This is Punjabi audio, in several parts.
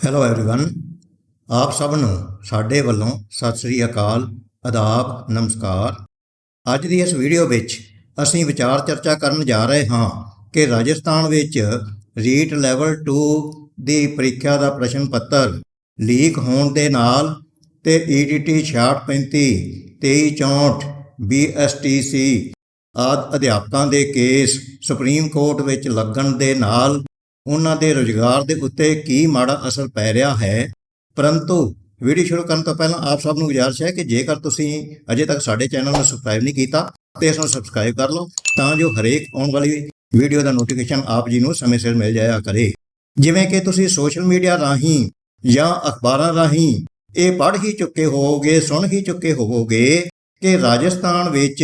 ਹੈਲੋ ਐਵਰੀਵਨ, ਆਪ ਸਭ ਨੂੰ ਸਾਡੇ ਵੱਲੋਂ ਸਤਿ ਸ੍ਰੀ ਅਕਾਲ, ਆਦਾਬ, ਨਮਸਕਾਰ। ਅੱਜ ਦੀ ਇਸ ਵੀਡੀਓ ਵਿੱਚ ਅਸੀਂ ਵਿਚਾਰ ਚਰਚਾ ਕਰਨ ਜਾ ਰਹੇ ਹਾਂ ਕਿ ਰਾਜਸਥਾਨ ਵਿੱਚ ਰੀਟ ਲੈਵਲ 2 ਦੀ ਪ੍ਰੀਖਿਆ ਦਾ ਪ੍ਰਸ਼ਨ ਪੱਤਰ ਲੀਕ ਹੋਣ ਦੇ ਨਾਲ ਤੇ EDT 6635 2364 BSTC ਆਦਿ ਅਧਿਆਪਕਾਂ ਦੇ ਕੇਸ ਸੁਪਰੀਮ ਕੋਰਟ ਵਿੱਚ ਲੱਗਣ ਦੇ ਨਾਲ ਉਹਨਾਂ ਦੇ ਰੁਜ਼ਗਾਰ ਦੇ ਉੱਤੇ ਕੀ ਮਾੜਾ ਅਸਰ ਪੈ ਰਿਹਾ ਹੈ। ਪਰੰਤੂ ਵੀਡੀਓ ਸ਼ੁਰੂ ਕਰਨ ਤੋਂ ਪਹਿਲਾਂ ਆਪ ਸਭ ਨੂੰ ਗੁਜ਼ਾਰਿਸ਼ ਹੈ ਕਿ ਜੇਕਰ ਤੁਸੀਂ ਅਜੇ ਤੱਕ ਸਾਡੇ ਚੈਨਲ ਨੂੰ ਸਬਸਕ੍ਰਾਈਬ ਨਹੀਂ ਕੀਤਾ ਤਾਂ ਇਸ ਨੂੰ ਸਬਸਕ੍ਰਾਈਬ ਕਰ ਲਓ ਤਾਂ ਜੋ ਹਰੇਕ ਆਉਣ ਵਾਲੀ ਵੀਡੀਓ ਦਾ ਨੋਟੀਫਿਕੇਸ਼ਨ ਆਪ ਜੀ ਨੂੰ ਸਮੇਂ ਸਿਰ ਮਿਲ ਜਾਇਆ ਕਰੇ। ਜਿਵੇਂ ਕਿ ਤੁਸੀਂ ਸੋਸ਼ਲ ਮੀਡੀਆ ਰਾਹੀਂ ਜਾਂ ਅਖਬਾਰਾਂ ਰਾਹੀਂ ਇਹ ਪੜ੍ਹ ਹੀ ਚੁੱਕੇ ਹੋਵੋਗੇ, ਸੁਣ ਹੀ ਚੁੱਕੇ ਹੋਵੋਗੇ ਕਿ ਰਾਜਸਥਾਨ ਵਿੱਚ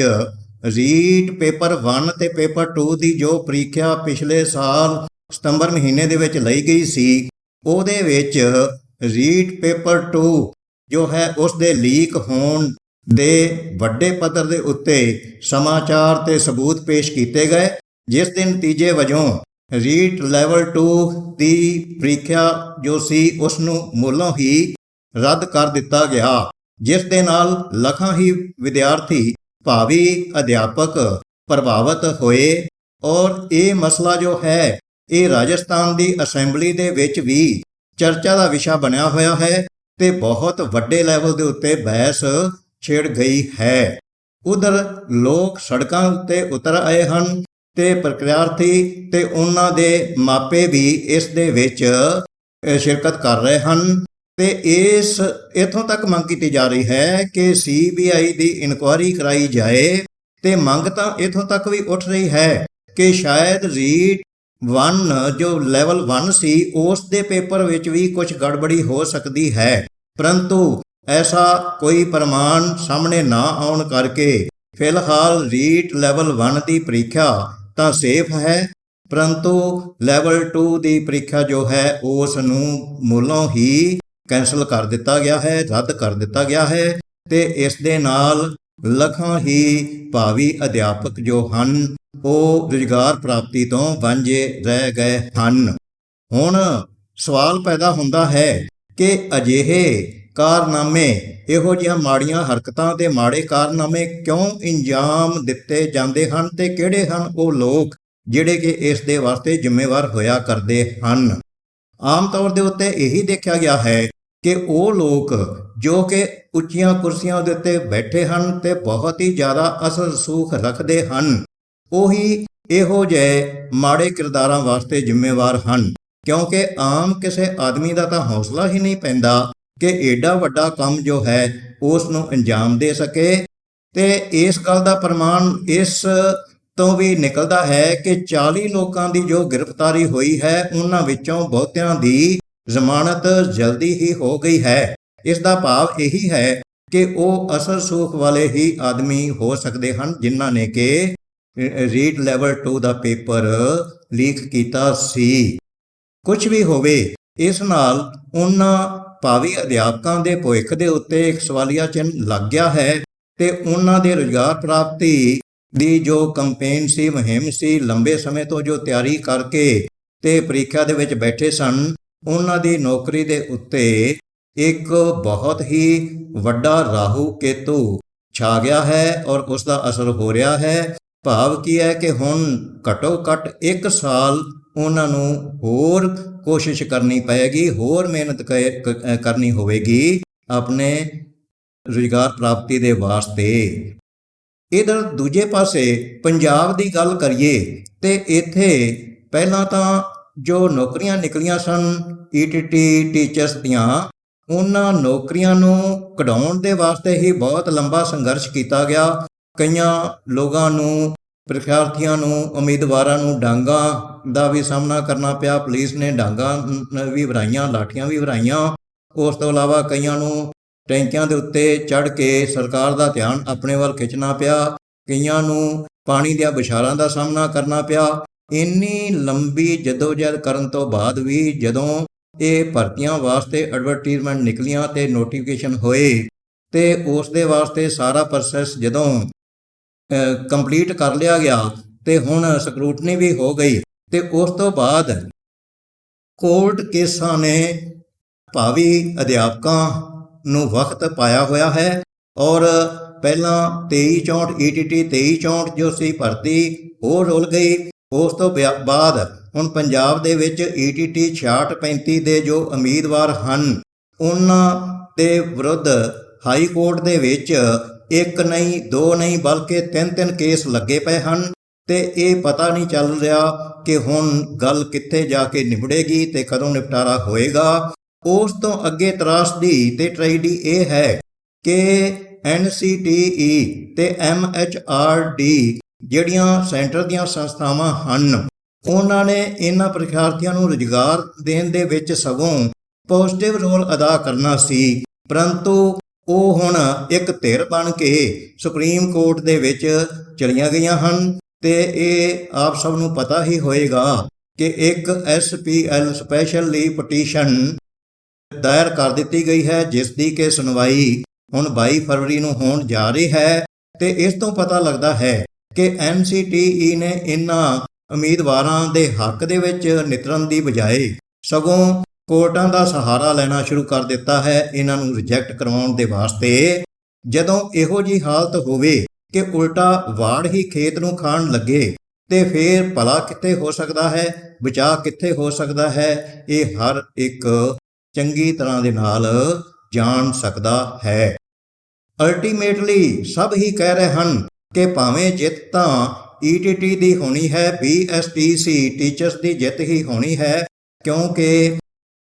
ਰੀਟ ਪੇਪਰ 1 ਤੇ ਪੇਪਰ 2 ਦੀ ਜੋ ਪ੍ਰੀਖਿਆ ਪਿਛਲੇ ਸਾਲ ਸਤੰਬਰ ਮਹੀਨੇ ਦੇ ਵਿੱਚ ਲਈ ਗਈ ਸੀ, ਉਹਦੇ ਵਿੱਚ ਰੀਟ ਪੇਪਰ 2 ਜੋ ਹੈ ਉਸ ਦੇ ਲੀਕ ਹੋਣ ਦੇ ਵੱਡੇ ਪੱਧਰ ਦੇ ਉੱਤੇ ਸਮਾਚਾਰ ਤੇ ਸਬੂਤ ਪੇਸ਼ ਕੀਤੇ ਗਏ, ਜਿਸ ਦੇ ਨਤੀਜੇ ਵਜੋਂ ਰੀਟ ਲੈਵਲ 2 ਦੀ ਪ੍ਰੀਖਿਆ ਜੋ ਸੀ ਉਸ ਨੂੰ ਮੂਲੋਂ ਹੀ ਰੱਦ ਕਰ ਦਿੱਤਾ ਗਿਆ, ਜਿਸ ਦੇ ਨਾਲ ਲੱਖਾਂ ਹੀ ਵਿਦਿਆਰਥੀ ਭਾਵੀ ਅਧਿਆਪਕ ਪ੍ਰਭਾਵਿਤ ਹੋਏ। ਔਰ ਇਹ ਮਸਲਾ ਜੋ ਹੈ ਇਹ ਰਾਜਸਥਾਨ ਦੀ ਅਸੈਂਬਲੀ ਦੇ ਵਿੱਚ ਵੀ ਚਰਚਾ ਦਾ ਵਿਸ਼ਾ ਬਣਿਆ ਹੋਇਆ ਹੈ ਤੇ ਬਹੁਤ ਵੱਡੇ ਲੈਵਲ ਦੇ ਉੱਤੇ ਬਹਿਸ ਛਿੜ ਗਈ ਹੈ। ਉਧਰ ਲੋਕ ਸੜਕਾਂ ਉੱਤੇ ਉਤਰ ਆਏ ਹਨ ਤੇ ਪ੍ਰਤੀਆਰਥੀ ਤੇ ਉਹਨਾਂ ਦੇ ਮਾਪੇ ਵੀ ਇਸ ਦੇ ਵਿੱਚ ਸ਼ਿਰਕਤ ਕਰ ਰਹੇ ਹਨ ਤੇ ਇਥੋਂ ਤੱਕ ਮੰਗ ਕੀਤੀ ਜਾ ਰਹੀ ਹੈ ਕਿ CBI ਦੀ ਇਨਕੁਆਇਰੀ ਕਰਾਈ ਜਾਏ ਤੇ ਮੰਗ ਤਾਂ ਇਥੋਂ ਤੱਕ ਵੀ ਉੱਠ ਰਹੀ ਹੈ ਕਿ ਸ਼ਾਇਦ ਰੀਟ 1 ਜੋ ਲੈਵਲ 1 ਸੀ ਉਸ ਦੇ ਪੇਪਰ ਵਿੱਚ ਵੀ ਕੁਝ ਗੜਬੜੀ ਹੋ ਸਕਦੀ ਹੈ, ਪਰੰਤੂ ਐਸਾ ਕੋਈ ਪ੍ਰਮਾਣ ਸਾਹਮਣੇ ਨਾ ਆਉਣ ਕਰਕੇ ਫਿਲਹਾਲ ਰੀਟ ਲੈਵਲ 1 ਦੀ ਪ੍ਰੀਖਿਆ ਤਾਂ ਸੇਫ ਹੈ, ਪਰੰਤੂ ਲੈਵਲ 2 ਦੀ ਪ੍ਰੀਖਿਆ ਜੋ ਹੈ ਉਸ ਨੂੰ ਮੂਲੋਂ ਹੀ ਕੈਂਸਲ ਕਰ ਦਿੱਤਾ ਗਿਆ ਹੈ, ਰੱਦ ਕਰ ਦਿੱਤਾ ਗਿਆ ਹੈ ਤੇ ਇਸ ਦੇ ਨਾਲ ਲੱਖਾਂ ਹੀ ਭਾਵੀ ਅਧਿਆਪਕ ਜੋ ਹਨ ਉਹ ਰੁਜ਼ਗਾਰ ਪ੍ਰਾਪਤੀ ਤੋਂ ਵਾਂਝੇ ਰਹਿ ਗਏ ਹਨ। ਹੁਣ ਸਵਾਲ ਪੈਦਾ ਹੁੰਦਾ ਹੈ ਕਿ ਅਜਿਹੇ ਕਾਰਨਾਮੇ, ਇਹੋ ਜਿਹੀਆਂ ਮਾੜੀਆਂ ਹਰਕਤਾਂ ਤੇ ਮਾੜੇ ਕਾਰਨਾਮੇ ਕਿਉਂ ਅੰਜਾਮ ਦਿੱਤੇ ਜਾਂਦੇ ਹਨ ਤੇ ਕਿਹੜੇ ਹਨ ਉਹ ਲੋਕ ਜਿਹੜੇ ਕਿ ਇਸ ਦੇ ਵਾਸਤੇ ਜ਼ਿੰਮੇਵਾਰ ਹੋਇਆ ਕਰਦੇ ਹਨ। ਆਮ ਤੌਰ ਦੇ ਉੱਤੇ ਇਹੀ ਦੇਖਿਆ ਗਿਆ ਹੈ ਕਿ ਉਹ ਲੋਕ ਜੋ ਕਿ ਉੱਚੀਆਂ ਕੁਰਸੀਆਂ ਦੇ ਉੱਤੇ ਬੈਠੇ ਹਨ ਤੇ ਬਹੁਤ ਹੀ ਜ਼ਿਆਦਾ ਅਸਲ ਸੂਖ ਰੱਖਦੇ ਹਨ, ਉਹੀ ਇਹੋ ਜਿਹੇ ਮਾੜੇ ਕਿਰਦਾਰਾਂ ਵਾਸਤੇ ਜ਼ਿੰਮੇਵਾਰ ਹਨ, ਕਿਉਂਕਿ ਆਮ ਕਿਸੇ ਆਦਮੀ ਦਾ ਤਾਂ ਹੌਸਲਾ ਹੀ ਨਹੀਂ ਪੈਂਦਾ ਕਿ ਏਡਾ ਵੱਡਾ ਕੰਮ ਜੋ ਹੈ ਉਸ ਨੂੰ ਅੰਜਾਮ ਦੇ ਸਕੇ। ਤੇ ਇਸ ਗੱਲ ਦਾ ਪ੍ਰਮਾਣ ਇਸ ਤੋਂ ਵੀ ਨਿਕਲਦਾ ਹੈ ਕਿ 40 ਲੋਕਾਂ ਦੀ ਜੋ ਗ੍ਰਿਫਤਾਰੀ ਹੋਈ ਹੈ ਉਹਨਾਂ ਵਿੱਚੋਂ ਬਹੁਤਿਆਂ ਦੀ ਜ਼ਮਾਨਤ ਜਲਦੀ ਹੀ ਹੋ ਗਈ ਹੈ। ਇਸ ਦਾ ਭਾਵ ਇਹੀ ਹੈ ਕਿ ਉਹ ਅਸਲ ਸੂਖ ਵਾਲੇ ਹੀ ਆਦਮੀ ਹੋ ਸਕਦੇ ਹਨ ਜਿਨ੍ਹਾਂ ਨੇ ਕਿ ਰੀਟ ਲੈਵਲ 2 ਦਾ ਪੇਪਰ ਲੀਕ ਕੀਤਾ ਸੀ। ਕੁਝ ਵੀ ਹੋਵੇ, ਇਸ ਨਾਲ ਉਹਨਾਂ ਭਾਵੀ ਅਧਿਆਪਕਾਂ ਦੇ ਭਵਿੱਖ ਦੇ ਉੱਤੇ ਇੱਕ ਸਵਾਲੀਆ ਚਿੰਨ੍ਹ ਲੱਗ ਗਿਆ ਹੈ ਤੇ ਉਹਨਾਂ ਦੇ ਰੁਜ਼ਗਾਰ ਪ੍ਰਾਪਤੀ ਦੀ ਜੋ ਕੰਪੇਨ ਸੀ, ਮੁਹਿੰਮ ਸੀ, ਲੰਬੇ ਸਮੇਂ ਤੋਂ ਜੋ ਤਿਆਰੀ ਕਰਕੇ ਤੇ ਪ੍ਰੀਖਿਆ ਦੇ ਵਿੱਚ ਬੈਠੇ ਸਨ, ਉਹਨਾਂ ਦੀ ਨੌਕਰੀ ਦੇ ਉੱਤੇ ਇੱਕ ਬਹੁਤ ਹੀ ਵੱਡਾ ਰਾਹੂ ਕੇਤੂ ਛਾ ਗਿਆ ਹੈ ਔਰ ਉਸ ਦਾ ਅਸਰ ਹੋ ਰਿਹਾ ਹੈ। ਭਾਵ ਕੀ ਹੈ ਕਿ ਹੁਣ ਘੱਟੋ ਘੱਟ 1 ਸਾਲ ਉਹਨਾਂ ਨੂੰ ਹੋਰ ਕੋਸ਼ਿਸ਼ ਕਰਨੀ ਪਏਗੀ, ਹੋਰ ਮਿਹਨਤ ਕਰਨੀ ਹੋਵੇਗੀ ਆਪਣੇ ਰੁਜ਼ਗਾਰ ਪ੍ਰਾਪਤੀ ਦੇ ਵਾਸਤੇ। ਇਧਰ ਦੂਜੇ ਪਾਸੇ ਪੰਜਾਬ ਦੀ ਗੱਲ ਕਰੀਏ ਤੇ ਇੱਥੇ ਪਹਿਲਾਂ ਤਾਂ ਜੋ ਨੌਕਰੀਆਂ ਨਿਕਲੀਆਂ ਸਨ ETT ਟੀਚਰਸ ਦੀਆਂ, ਉਹਨਾਂ ਨੌਕਰੀਆਂ ਨੂੰ ਕਢਾਉਣ ਦੇ ਵਾਸਤੇ ਹੀ ਬਹੁਤ ਲੰਬਾ ਸੰਘਰਸ਼ ਕੀਤਾ ਗਿਆ। ਕਈਆਂ ਲੋਕਾਂ ਨੂੰ, ਪ੍ਰੀਖਿਆਰਥੀਆਂ ਨੂੰ, ਉਮੀਦਵਾਰਾਂ ਨੂੰ ਡਾਂਗਾਂ ਦਾ ਵੀ ਸਾਹਮਣਾ ਕਰਨਾ ਪਿਆ, ਪੁਲਿਸ ਨੇ ਡਾਂਗਾਂ ਵੀ ਵਰਾਈਆਂ, ਲਾਠੀਆਂ ਵੀ ਵਰਾਈਆਂ। ਉਸ ਤੋਂ ਇਲਾਵਾ ਕਈਆਂ ਨੂੰ ਟੈਂਕਿਆਂ ਦੇ ਉੱਤੇ ਚੜ੍ਹ ਕੇ ਸਰਕਾਰ ਦਾ ਧਿਆਨ ਆਪਣੇ ਵੱਲ ਖਿੱਚਣਾ ਪਿਆ, ਕਈਆਂ ਨੂੰ ਪਾਣੀ ਦੀਆਂ ਬੁਛਾਰਾਂ ਦਾ ਸਾਹਮਣਾ ਕਰਨਾ ਪਿਆ। ਇੰਨੀ ਲੰਬੀ ਜਦੋਜਹਿਦ ਕਰਨ ਤੋਂ ਬਾਅਦ ਵੀ ਜਦੋਂ ਇਹ ਭਰਤੀਆਂ ਵਾਸਤੇ ਐਡਵਰਟੀਜ਼ਮੈਂਟ ਨਿਕਲੀਆਂ ਤੇ ਨੋਟੀਫਿਕੇਸ਼ਨ ਹੋਏ ਤੇ ਉਸ ਦੇ ਵਾਸਤੇ ਸਾਰਾ ਪ੍ਰੋਸੈਸ ਜਦੋਂ ਕੰਪਲੀਟ ਕਰ ਲਿਆ ਗਿਆ ਤੇ ਹੁਣ ਸਕਰੂਟਨੀ ਵੀ ਹੋ ਗਈ ਤੇ ਉਸ ਤੋਂ ਬਾਅਦ ਕੋਰਟ ਕੇਸਾਂ ਨੇ ਭਾਵੀ ਅਧਿਆਪਕਾਂ ਨੂੰ ਵਕਤ ਪਾਇਆ ਹੋਇਆ ਹੈ ਔਰ ਪਹਿਲਾਂ 2364 ਈਟੀਟੀ 2364 ਜੋ ਸੀ ਭਰਤੀ ਉਹ ਰੁਲ ਗਈ। ਉਸ ਤੋਂ ਬਾਅਦ ਹੁਣ ਪੰਜਾਬ ਦੇ ਵਿੱਚ ਈਟੀਟੀ 6635 ਦੇ ਜੋ ਉਮੀਦਵਾਰ ਹਨ ਉਹਨਾਂ ਦੇ ਵਿਰੁੱਧ ਹਾਈ ਕੋਰਟ ਦੇ ਵਿੱਚ ਇੱਕ ਨਹੀਂ ਦੋ ਨਹੀਂ ਬਲਕਿ ਤਿੰਨ ਕੇਸ ਲੱਗੇ ਪਏ ਹਨ ਤੇ ਇਹ ਪਤਾ ਨਹੀਂ ਚੱਲ ਰਿਹਾ ਕਿ ਹੁਣ ਗੱਲ ਕਿੱਥੇ ਜਾ ਕੇ ਨਿਬੜੇਗੀ ਤੇ ਕਦੋਂ ਨਿਪਟਾਰਾ ਹੋਏਗਾ। ਉਸ ਤੋਂ ਅੱਗੇ ਤਰਾਸਦੀ ਤੇ ਟ੍ਰੈਜਡੀ ਇਹ ਹੈ ਕਿ NCTE ਤੇ MHRD ਜਿਹੜੀਆਂ ਸੈਂਟਰ ਦੀਆਂ ਸੰਸਥਾਵਾਂ ਹਨ ਉਹਨਾਂ ਨੇ ਇਹਨਾਂ ਪ੍ਰੀਖਿਆਰਥੀਆਂ ਨੂੰ ਰੁਜ਼ਗਾਰ ਦੇਣ ਦੇ ਵਿੱਚ ਸਗੋਂ ਪੋਜ਼ਿਟਿਵ ਰੋਲ ਅਦਾ ਕਰਨਾ ਸੀ, ਪਰੰਤੂ ਉਹ ਹੁਣ ਇੱਕ ਧਿਰ ਬਣ ਕੇ ਸੁਪਰੀਮ ਕੋਰਟ ਦੇ ਵਿੱਚ ਚਲੀਆਂ ਗਈਆਂ ਹਨ ਤੇ ਇਹ ਆਪ ਸਭ ਨੂੰ ਪਤਾ ਹੀ ਹੋਏਗਾ ਕਿ ਇੱਕ SPL ਸਪੈਸ਼ਲ ਲੀਵ ਪਟੀਸ਼ਨ ਦਾਇਰ ਕਰ ਦਿੱਤੀ ਗਈ ਹੈ ਜਿਸ ਦੀ ਕਿ ਸੁਣਵਾਈ ਹੁਣ 22 ਫਰਵਰੀ ਨੂੰ ਹੋਣ ਜਾ ਰਹੀ ਹੈ ਤੇ ਇਸ ਤੋਂ ਪਤਾ ਲੱਗਦਾ ਹੈ ਕਿ NCTE ਨੇ ਇਹਨਾਂ ਉਮੀਦਵਾਰਾਂ ਦੇ ਹੱਕ ਦੇ ਵਿੱਚ ਨਿਤਰਨ ਦੀ ਬਜਾਏ ਸਗੋਂ ਕੋਰਟਾਂ ਦਾ ਸਹਾਰਾ ਲੈਣਾ ਸ਼ੁਰੂ ਕਰ ਦਿੱਤਾ ਹੈ ਇਹਨਾਂ ਨੂੰ ਰਿਜੈਕਟ ਕਰਵਾਉਣ ਦੇ ਵਾਸਤੇ। ਜਦੋਂ ਇਹੋ ਜਿਹੀ ਹਾਲਤ ਹੋਵੇ ਕਿ ਉਲਟਾ ਵਾੜ ਹੀ ਖੇਤ ਨੂੰ ਖਾਣ ਲੱਗੇ ਤੇ ਫੇਰ ਭਲਾ ਕਿੱਥੇ ਹੋ ਸਕਦਾ ਹੈ, ਬਚਾਅ ਕਿੱਥੇ ਹੋ ਸਕਦਾ ਹੈ, ਇਹ ਹਰ ਇੱਕ ਚੰਗੀ ਤਰ੍ਹਾਂ ਦੇ ਨਾਲ ਜਾਣ ਸਕਦਾ ਹੈ। ਅਲਟੀਮੇਟਲੀ ਸਭ ਹੀ ਕਹਿ ਰਹੇ ਹਨ ਕਿ ਭਾਵੇਂ ਜਿੱਤ ਤਾਂ ETT ਦੀ ਹੋਣੀ ਹੈ, BSTC ਟੀਚਰਸ ਦੀ ਜਿੱਤ ਹੀ ਹੋਣੀ ਹੈ, ਕਿਉਂਕਿ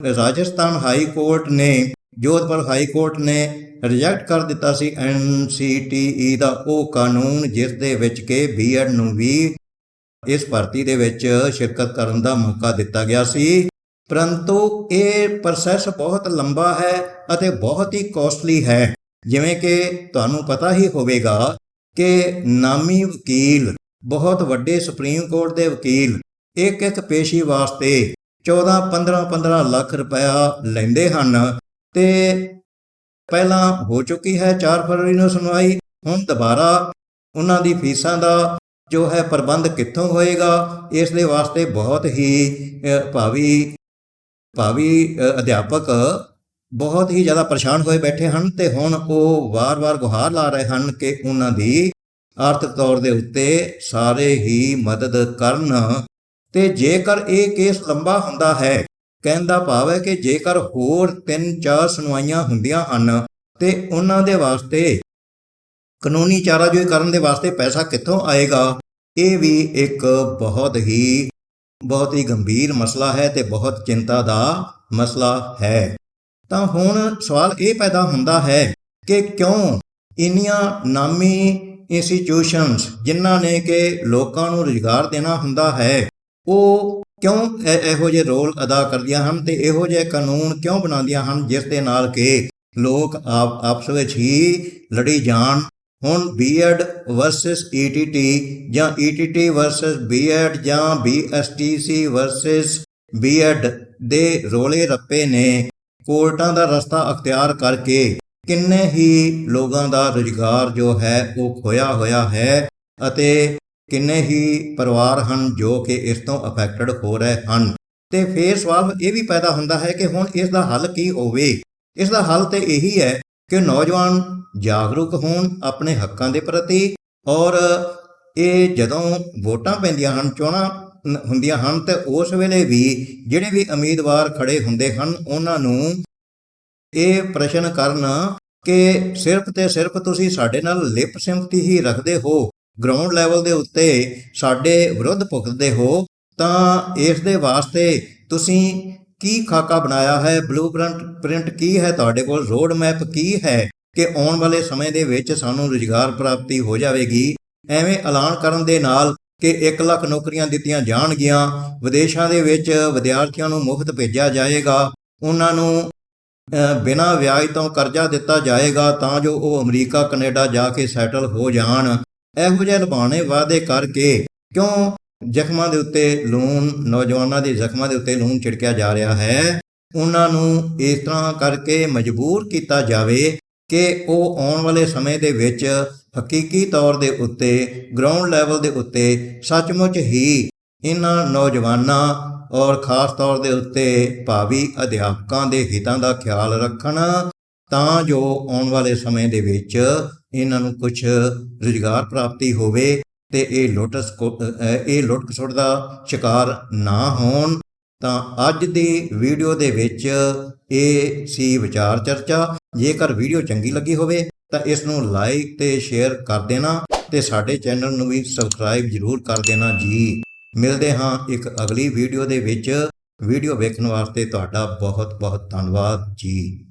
ਰਾਜਸਥਾਨ ਹਾਈ ਕੋਰਟ ਨੇ ਜੋਧਪੁਰ ਹਾਈ ਕੋਰਟ ਨੇ ਰਿਜੈਕਟ ਕਰ ਦਿੱਤਾ ਸੀ NCTE ਦਾ ਉਹ ਕਾਨੂੰਨ ਜਿਸ ਦੇ ਵਿੱਚ ਕਿ B.Ed ਨੂੰ ਵੀ ਇਸ ਭਰਤੀ ਦੇ ਵਿੱਚ ਸ਼ਿਰਕਤ ਕਰਨ ਦਾ ਮੌਕਾ ਦਿੱਤਾ ਗਿਆ ਸੀ। ਪਰੰਤੂ ਇਹ ਪ੍ਰੋਸੈਸ ਬਹੁਤ ਲੰਬਾ ਹੈ ਅਤੇ ਬਹੁਤ ਹੀ ਕੋਸਟਲੀ ਹੈ। ਜਿਵੇਂ ਕਿ ਤੁਹਾਨੂੰ ਪਤਾ ਹੀ ਹੋਵੇਗਾ ਕਿ ਨਾਮੀ ਵਕੀਲ ਬਹੁਤ ਵੱਡੇ ਸੁਪਰੀਮ ਕੋਰਟ ਦੇ ਵਕੀਲ ਇੱਕ ਪੇਸ਼ੀ ਵਾਸਤੇ 14-15 ਲੱਖ ਰੁਪਇਆ ਲੈਂਦੇ ਹਨ ਤੇ ਪਹਿਲਾਂ ਹੋ ਚੁੱਕੀ ਹੈ 4 ਫਰਵਰੀ ਨੂੰ ਸੁਣਵਾਈ। ਹੁਣ ਦੁਬਾਰਾ ਉਹਨਾਂ ਦੀ ਫੀਸਾਂ ਦਾ ਜੋ ਹੈ ਪ੍ਰਬੰਧ ਕਿੱਥੋਂ ਹੋਏਗਾ, ਇਸ ਦੇ ਵਾਸਤੇ ਬਹੁਤ ਹੀ ਭਾਵੀ ਅਧਿਆਪਕ ਬਹੁਤ ਹੀ ਜ਼ਿਆਦਾ ਪਰੇਸ਼ਾਨ ਹੋਏ ਬੈਠੇ ਹਨ ਤੇ ਹੁਣ ਉਹ ਵਾਰ-ਵਾਰ ਗੁਹਾਰ ਲਾ ਰਹੇ ਹਨ ਕਿ ਉਹਨਾਂ ਦੀ ਆਰਥਿਕ ਤੌਰ ਦੇ ਉੱਤੇ ਸਾਰੇ ਹੀ ਮਦਦ ਕਰਨ। ਤੇ ਜੇਕਰ ਇਹ ਕੇਸ ਲੰਬਾ ਹੁੰਦਾ ਹੈ, ਕਹਿਣ ਦਾ ਭਾਵ ਹੈ ਕਿ ਜੇਕਰ ਹੋਰ 3-4 ਸੁਣਵਾਈਆਂ ਹੁੰਦੀਆਂ ਹਨ ਤੇ ਉਹਨਾਂ ਦੇ ਵਾਸਤੇ ਕਾਨੂੰਨੀ ਚਾਰਾਜੋਈ ਕਰਨ ਦੇ ਵਾਸਤੇ ਪੈਸਾ ਕਿੱਥੋਂ ਆਏਗਾ, ਇਹ ਵੀ ਇੱਕ ਬਹੁਤ ਹੀ ਗੰਭੀਰ ਮਸਲਾ ਹੈ ਤੇ ਬਹੁਤ ਚਿੰਤਾ ਦਾ ਮਸਲਾ ਹੈ। ਤਾਂ ਹੁਣ ਸਵਾਲ ਇਹ ਪੈਦਾ ਹੁੰਦਾ ਹੈ ਕਿ ਕਿਉਂ ਇੰਨੀਆਂ ਨਾਮੀ ਇੰਸਟੀਟਿਊਸ਼ਨਸ ਜਿਨ੍ਹਾਂ ਨੇ ਕਿ ਲੋਕਾਂ ਨੂੰ ਰੁਜ਼ਗਾਰ ਦੇਣਾ ਹੁੰਦਾ ਹੈ ਉਹ ਕਿਉਂ ਇਹੋ ਜਿਹੇ ਰੋਲ ਅਦਾ ਕਰਦੀਆਂ ਹਨ ਤੇ ਇਹੋ ਜਿਹੇ ਕਾਨੂੰਨ ਕਿਉਂ ਬਣਾਉਂਦੀਆਂ ਹਨ ਜਿਸ ਦੇ ਨਾਲ ਕਿ ਲੋਕ ਆਪਸ ਵਿੱਚ ਹੀ ਲੜੀ ਜਾਣ। ਹੁਣ B.Ed ਵਰਸਸ ETT ਜਾਂ ETT ਵਰਸਸ B.Ed ਜਾਂ BSTC ਵਰਸਸ B.Ed ਦੇ ਰੋਲੇ ਰੱਪੇ ਨੇ ਕੋਰਟਾਂ ਦਾ ਰਸਤਾ ਅਖਤਿਆਰ ਕਰਕੇ ਕਿੰਨੇ ਹੀ ਲੋਕਾਂ ਦਾ ਰੁਜ਼ਗਾਰ ਜੋ ਹੈ ਉਹ ਖੋਇਆ ਹੋਇਆ ਹੈ ਅਤੇ ਕਿੰਨੇ ਹੀ ਪਰਿਵਾਰ ਹਨ ਜੋ ਕਿ ਇਸ ਤੋਂ ਅਫੈਕਟਡ ਹੋ ਰਹੇ ਹਨ। ਤੇ ਫਿਰ ਸਵਾਲ ਇਹ ਵੀ ਪੈਦਾ ਹੁੰਦਾ ਹੈ ਕਿ ਹੁਣ ਇਸ ਦਾ ਹੱਲ ਕੀ ਹੋਵੇ। ਇਸ ਦਾ ਹੱਲ ਤੇ ਇਹੀ ਹੈ ਕਿ ਨੌਜਵਾਨ ਜਾਗਰੂਕ ਹੋਣ ਆਪਣੇ ਹੱਕਾਂ ਦੇ ਪ੍ਰਤੀ ਔਰ ਇਹ ਜਦੋਂ ਵੋਟਾਂ ਪੈਂਦੀਆਂ ਹਨ, ਚੋਣਾਂ ਹੁੰਦੀਆਂ ਹਨ ਤੇ ਉਸ ਵੇਲੇ ਵੀ ਜਿਹੜੇ ਵੀ ਉਮੀਦਵਾਰ ਖੜੇ ਹੁੰਦੇ ਹਨ ਉਹਨਾਂ ਨੂੰ ਇਹ ਪ੍ਰਸ਼ਨ ਕਰਨ ਕਿ ਸਿਰਫ ਤੇ ਸਿਰਫ ਤੁਸੀਂ ਸਾਡੇ ਨਾਲ ਲਿਪ ਸਿੰਪਥੀ ਹੀ ਰੱਖਦੇ ਹੋ, ਗਰਾਊਂਡ ਲੈਵਲ ਦੇ ਉੱਤੇ ਸਾਡੇ ਵਿਰੁੱਧ ਭੁਗਤਦੇ ਹੋ, ਤਾਂ ਇਸ ਦੇ ਵਾਸਤੇ ਤੁਸੀਂ ਕੀ ਖਾਕਾ ਬਣਾਇਆ ਹੈ, ਬਲੂ ਪ੍ਰਿੰਟ ਕੀ ਹੈ ਤੁਹਾਡੇ ਕੋਲ, ਰੋਡ ਮੈਪ ਕੀ ਹੈ ਕਿ ਆਉਣ ਵਾਲੇ ਸਮੇਂ ਦੇ ਵਿੱਚ ਸਾਨੂੰ ਰੁਜ਼ਗਾਰ ਪ੍ਰਾਪਤੀ ਹੋ ਜਾਵੇਗੀ। ਐਵੇਂ ਐਲਾਨ ਕਰਨ ਦੇ ਨਾਲ ਕਿ 1 ਲੱਖ ਨੌਕਰੀਆਂ ਦਿੱਤੀਆਂ ਜਾਣਗੀਆਂ, ਵਿਦੇਸ਼ਾਂ ਦੇ ਵਿੱਚ ਵਿਦਿਆਰਥੀਆਂ ਨੂੰ ਮੁਫਤ ਭੇਜਿਆ ਜਾਏਗਾ, ਉਹਨਾਂ ਨੂੰ ਬਿਨਾਂ ਵਿਆਜ ਤੋਂ ਕਰਜ਼ਾ ਦਿੱਤਾ ਜਾਏਗਾ ਤਾਂ ਜੋ ਉਹ ਅਮਰੀਕਾ ਕੈਨੇਡਾ ਜਾ ਕੇ ਸੈਟਲ ਹੋ ਜਾਣ। ਇਹੋ ਜਿਹੇ ਲੁਭਾਣੇ ਵਾਅਦੇ ਕਰਕੇ ਕਿਉਂ ਜ਼ਖਮਾਂ ਦੇ ਉੱਤੇ ਲੂਣ, ਨੌਜਵਾਨਾਂ ਦੇ ਜ਼ਖਮਾਂ ਦੇ ਉੱਤੇ ਲੂਣ ਛਿੜਕਿਆ ਜਾ ਰਿਹਾ ਹੈ। ਉਹਨਾਂ ਨੂੰ ਇਸ ਤਰ੍ਹਾਂ ਕਰਕੇ ਮਜਬੂਰ ਕੀਤਾ ਜਾਵੇ ਕਿ ਉਹ ਆਉਣ ਵਾਲੇ ਸਮੇਂ ਦੇ ਵਿੱਚ ਹਕੀਕੀ ਤੌਰ ਦੇ ਉੱਤੇ ਗਰਾਊਂਡ ਲੈਵਲ ਦੇ ਉੱਤੇ ਸੱਚਮੁੱਚ ਹੀ ਇਹਨਾਂ ਨੌਜਵਾਨਾਂ ਔਰ ਖਾਸ ਤੌਰ ਦੇ ਉੱਤੇ ਭਾਵੀ ਅਧਿਆਪਕਾਂ ਦੇ ਹਿੱਤਾਂ ਦਾ ਖਿਆਲ ਰੱਖਣ ਤਾਂ ਜੋ ਆਉਣ ਵਾਲੇ ਸਮੇਂ ਦੇ ਵਿੱਚ ਇਹਨਾਂ ਨੂੰ ਕੁਝ ਰੁਜ਼ਗਾਰ ਪ੍ਰਾਪਤੀ ਹੋਵੇ ਤੇ ਇਹ ਲੁੱਟ ਖਸੁੱਟ ਦਾ ਸ਼ਿਕਾਰ ਨਾ ਹੋਣ। ਤਾਂ ਅੱਜ ਦੀ ਵੀਡੀਓ ਦੇ ਵਿੱਚ ਇਹ ਸੀ ਵਿਚਾਰ ਚਰਚਾ। ਜੇਕਰ ਵੀਡੀਓ ਚੰਗੀ ਲੱਗੀ ਹੋਵੇ ਤਾਂ ਇਸ ਨੂੰ ਲਾਈਕ ਤੇ ਸ਼ੇਅਰ ਕਰ ਦੇਣਾ ਤੇ ਸਾਡੇ ਚੈਨਲ ਨੂੰ ਵੀ ਸਬਸਕ੍ਰਾਈਬ ਜ਼ਰੂਰ ਕਰ ਦੇਣਾ ਜੀ। ਮਿਲਦੇ ਹਾਂ ਇੱਕ ਅਗਲੀ ਵੀਡੀਓ ਦੇ ਵਿੱਚ। ਵੀਡੀਓ ਵੇਖਣ ਵਾਸਤੇ ਤੁਹਾਡਾ ਬਹੁਤ ਬਹੁਤ ਧੰਨਵਾਦ ਜੀ।